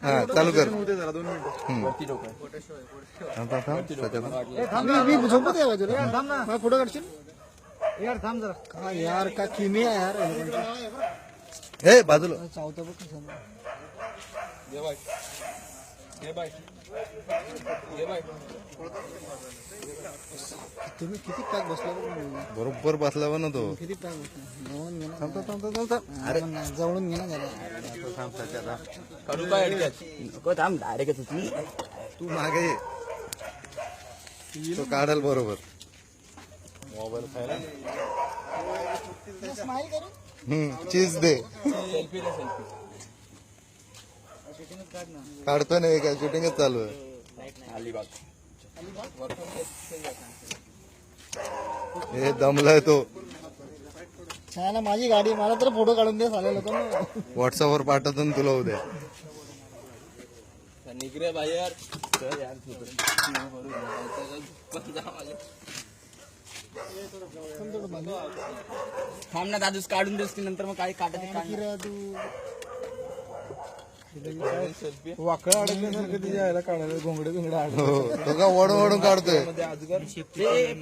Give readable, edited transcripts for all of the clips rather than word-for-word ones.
हा चालू कर. जरा 2 मिनिटं वरती डोकं आहे. थांब, थांब, थांब. सध्या मी झोपत आहे बाजूला थांब ना मला फोटो काढशील यार थांब जरा का यार का किमी आहे यार हे बाजूला चावतं बघ कसं ये बाय ये बाय ये बाय. तुम्ही किती पॅक बसला बघ बरोबर बसला बा ना तो. किती पॅक बसला जवळून घे ना थांब, थांब, थांब, थांब, थांब. अरे जवळून घे ना जरा थांब, सध्या थांब. काढू काय अडक्यात नको थांब डायरेक्ट होती. तू मागे ये. तो काढाल बरोबर. मोबाईल खायला स्माइल करू चीज दे. सेल्फी रे सेल्फी. काढतोय नाही काय शूटिंगच चालू आहे. अलिबाग हे दमलाय तो. छान माझी गाडी मला तर फोटो काढून दे चालेल लोक व्हॉट्सअपवर पाठवतो ना तुला उद्या. निघरे बाहेर थांब ना दादूस काढून देस की नंतर मग काही काढायचं काय सेल्फी वाकड अडकल्यासारखं तिच्या यायला काढायला घोंगडे बिंगडे अडक हो तो का ओढून ओढून काढतोय. मध्ये अजगर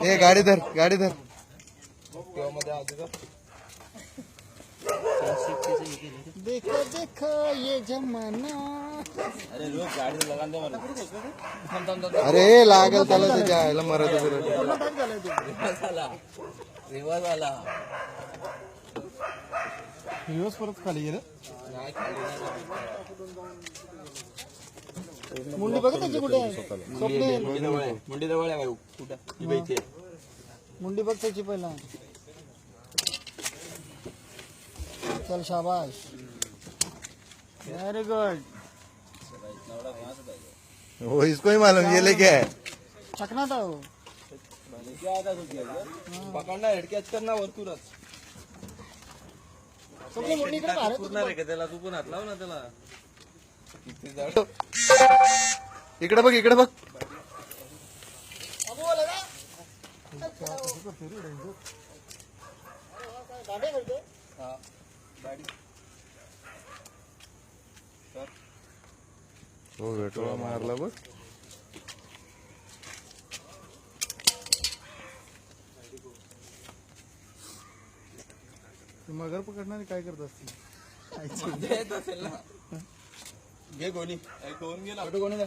हे गाडी धर गाडी धर. किंवा मध्ये अजगर. देखो देखो ये जमाना अरे लोक गाडी लगान दे मला. थांब थांब थांब. अरे लागल त्याला त्याच्या आयला मरत रिवर्स आला रिवर्स आला. दिवस परत खाली गेलं नाही खाली नाही. मुंडी बघ त्याची कुठे आहे स्वप्ने मुंडी जवळ आहे भाऊ. कुठं ही बाई इथे. मुंडी बघ त्याची पहिला चल शाबाश वेरी गुड हो इसको ही मालूम ये लेके है. चकना था वो क्या आता तुझी पकडणार हेडकॅच करणार वरतूनच. स्वप्ने मुंडी इकडे भारत पूर्ण रे का त्याला. तू पण हात लाव ना त्याला. किती जड. इकडे बघ इकडे बघ. हा गाडी हो भेटोळा मारला बघ. मगर पकडणारे काय करत असतील देत असेल ना. घे गोणी. एक दोन गेला. फोटो कोणी द्या.